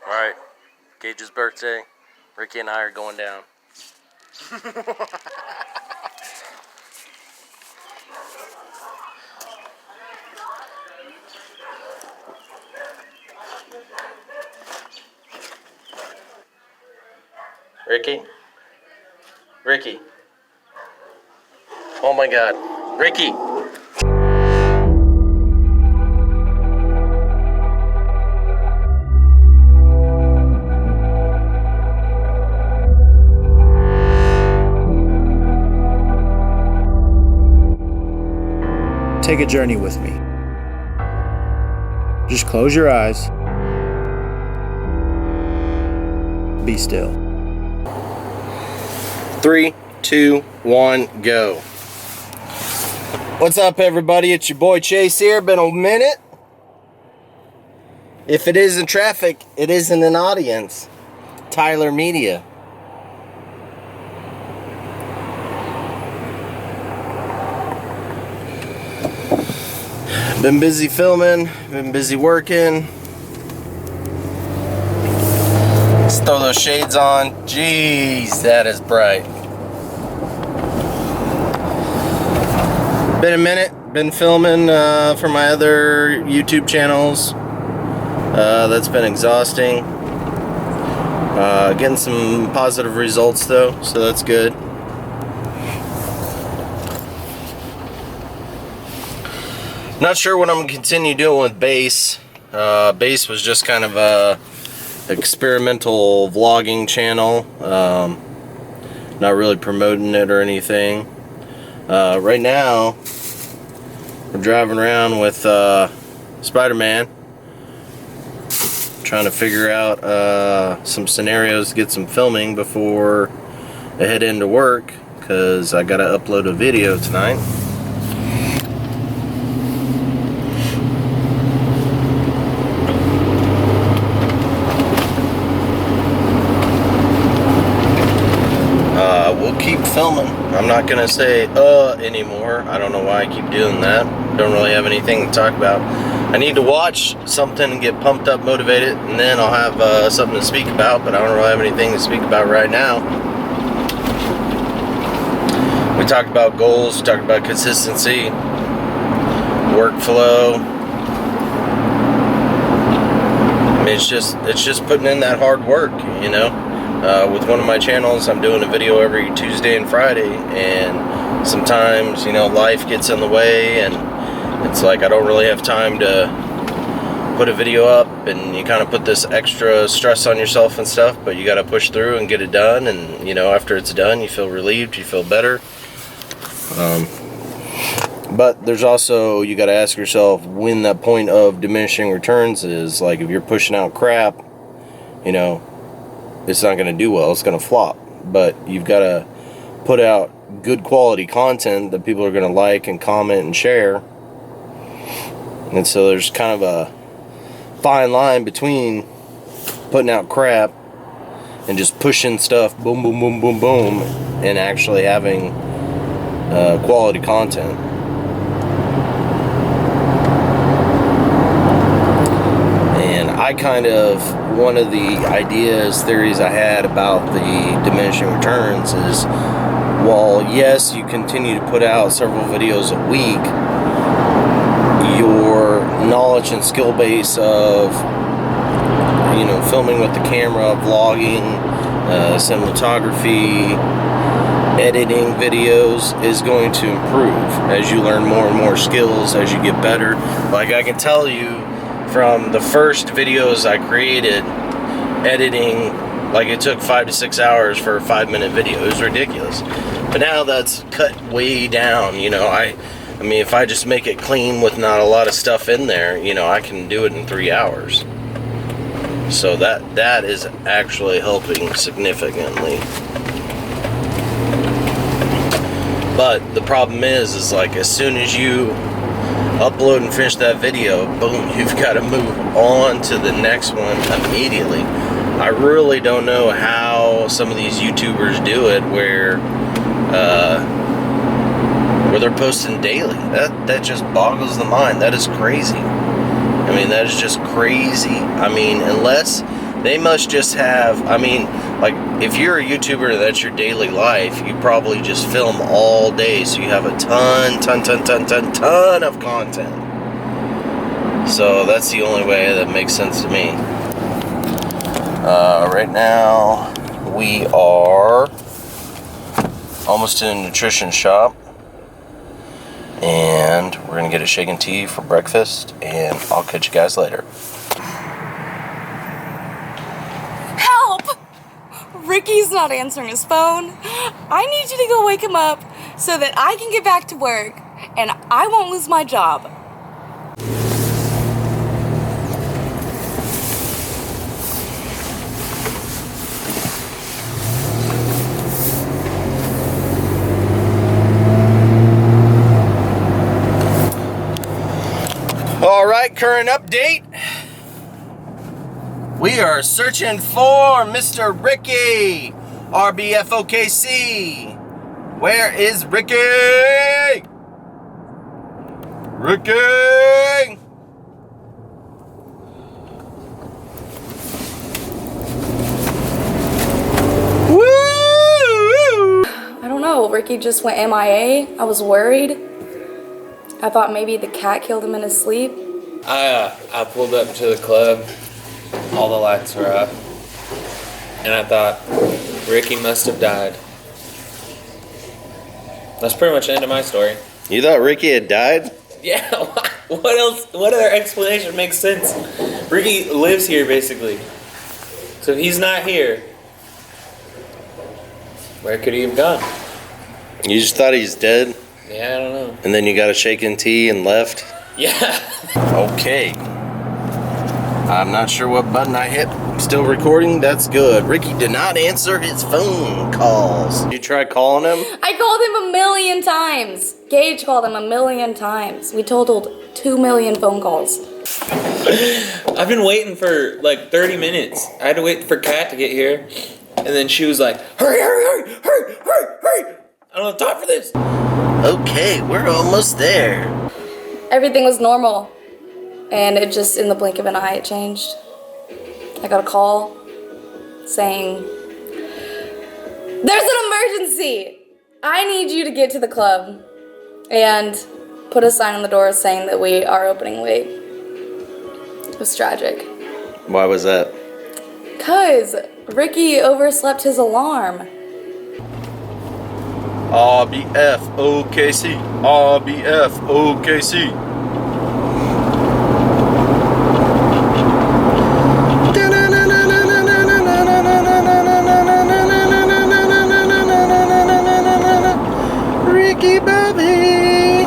Alright, Gage's birthday. Ricky and I are going down. Ricky? Ricky? Oh my God. Ricky! Take a journey with me. Just close your eyes. Be still. 3, 2, 1, go. What's up, everybody? It's your boy Chase here. Been a minute. If it isn't traffic, it isn't an audience. Tyler Media. Been busy filming, been busy working. Let's throw those shades on. Jeez, that is bright. Been a minute, been filming for my other YouTube channels. That's been exhausting. Getting some positive results though, so that's good. Not sure what I'm going to continue doing with bass. Bass was just kind of a experimental vlogging channel. Not really promoting it or anything. Right now, we're driving around with Spider-Man. Trying to figure out some scenarios to get some filming before I head into work, because I got to upload a video tonight. We'll keep filming. I'm not gonna say anymore. I don't know why I keep doing that. Don't really have anything to talk about. I need to watch something and get pumped up, motivated, and then I'll have something to speak about, but I don't really have anything to speak about right now. We talked about goals, we talked about consistency, workflow. I mean, it's just putting in that hard work, you know. With one of my channels, I'm doing a video every Tuesday and Friday, and sometimes, you know, life gets in the way, and it's like I don't really have time to put a video up, and you kind of put this extra stress on yourself and stuff, but you got to push through and get it done, and, you know, after it's done, you feel relieved, you feel better. But there's also, you got to ask yourself when that point of diminishing returns is. Like, if you're pushing out crap, you know, it's not going to do well, it's going to flop. But you've got to put out good quality content that people are going to like and comment and share. And so there's kind of a fine line between putting out crap and just pushing stuff boom, boom, boom, boom, boom, and actually having quality content. And I kind of, one of the theories I had about the diminishing returns is, while yes, you continue to put out several videos a week, your knowledge and skill base of, you know, filming with the camera, vlogging, cinematography, editing videos is going to improve as you learn more and more skills, as you get better. Like, I can tell you from the first videos I created, editing, like, it took 5 to 6 hours for a 5-minute video. It was ridiculous. But now that's cut way down. You know, I mean, if I just make it clean with not a lot of stuff in there, you know, I can do it in 3 hours. So that is actually helping significantly. But the problem is like, as soon as you upload and finish that video, boom, you've got to move on to the next one immediately. I really don't know how some of these YouTubers do it, where they're posting daily. That just boggles the mind. That is crazy. I mean, that is just crazy. I mean, unless They must just have, I mean, like, if you're a YouTuber, that's your daily life, you probably just film all day, so you have a ton of content. So that's the only way that makes sense to me. Right now, we are almost to the nutrition shop, and we're gonna get a shake and tea for breakfast, and I'll catch you guys later. Help! Ricky's not answering his phone. I need you to go wake him up so that I can get back to work and I won't lose my job. All right, current update. We are searching for Mr. Ricky, RBFOKC. Where is Ricky? Ricky! Woo! I don't know, Ricky just went MIA. I was worried. I thought maybe the cat killed him in his sleep. I pulled up to the club. All the lights were up. And I thought, Ricky must have died. That's pretty much the end of my story. You thought Ricky had died? Yeah, what else? What other explanation makes sense? Ricky lives here, basically. So if he's not here, where could he have gone? You just thought he's dead? Yeah, I don't know. And then you got a shake and tea and left? Yeah. Okay. I'm not sure what button I hit. Still recording? That's good. Ricky did not answer his phone calls. You tried calling him? I called him 1,000,000 times. Gage called him 1,000,000 times. We totaled 2,000,000 phone calls. I've been waiting for like 30 minutes. I had to wait for Kat to get here. And then she was like, hurry, hurry, hurry, hurry, hurry, hurry. I don't have time for this. Okay, we're almost there. Everything was normal. And it just, in the blink of an eye, it changed. I got a call saying, there's an emergency! I need you to get to the club. And put a sign on the door saying that we are opening late. It was tragic. Why was that? 'Cause Ricky overslept his alarm. RBFOKC. RBFOKC. Ricky Bobby.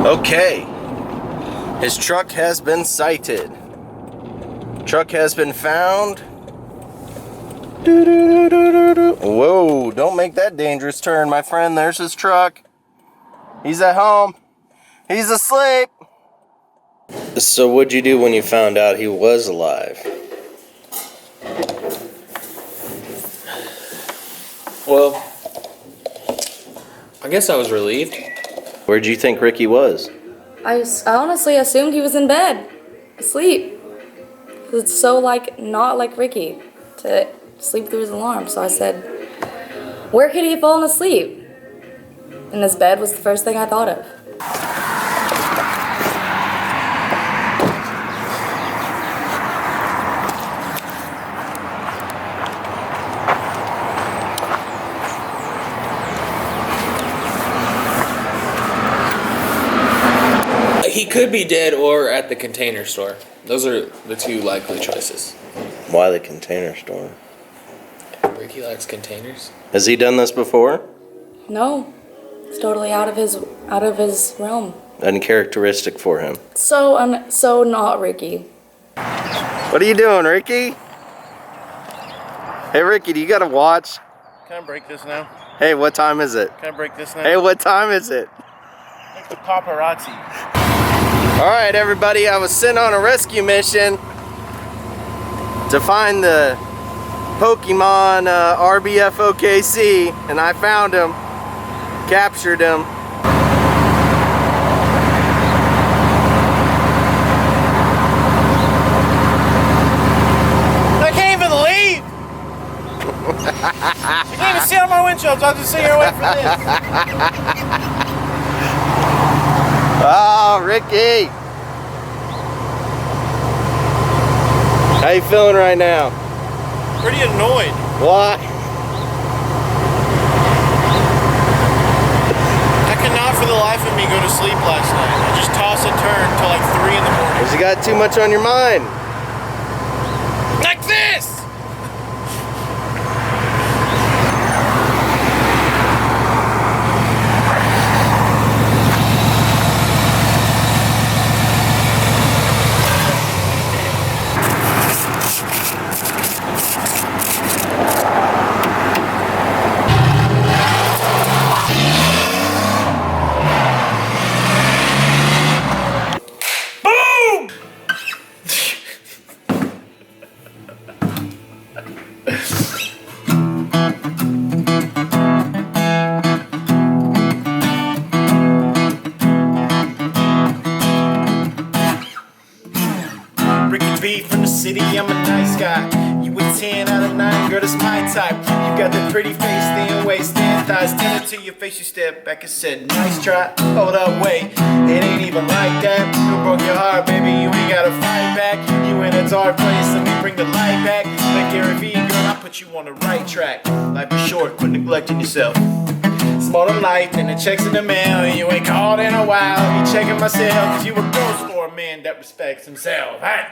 Okay. His truck has been sighted. Truck has been found. Whoa, don't make that dangerous turn, my friend. There's his truck. He's at home. He's asleep. So what'd you do when you found out he was alive? Well, I guess I was relieved. Where'd you think Ricky was? I honestly assumed he was in bed, asleep. It's so not like Ricky to sleep through his alarm. So I said, where could he have fallen asleep? And his bed was the first thing I thought of. He could be dead or at the Container Store. Those are the two likely choices. Why the Container Store? Ricky likes containers. Has he done this before? No, it's totally out of his realm. Uncharacteristic for him. So not Ricky. What are you doing, Ricky? Hey, Ricky, do you got a watch? Can I break this now? Hey, what time is it? Can I break this now? Hey, what time is it? Like the paparazzi. All right, everybody, I was sent on a rescue mission to find the Pokemon RBFOKC, and I found him, captured him. You can't even see on my windshield, so I'll just sit here and wait for this. Oh, Ricky! How you feeling right now? Pretty annoyed. Why? I could not for the life of me go to sleep last night. I just tossed and turned till like 3 in the morning. Because you got too much on your mind. Like this! From the city, I'm a nice guy. You a 10 out of 9, girl, that's my type. You got that pretty face, thin waist, thin thighs. Tend to your face, you step back and said, nice try. Hold up, wait, it ain't even like that. Who broke your heart, baby? You ain't gotta fight back. You in a dark place, let me bring the light back. Like Gary Vee, girl, I put you on the right track. Life is short, quit neglecting yourself. It's more than life than the checks in the mail. You ain't called in a while, I'll be checking myself. Cause you a ghost for a man that respects himself. Hey.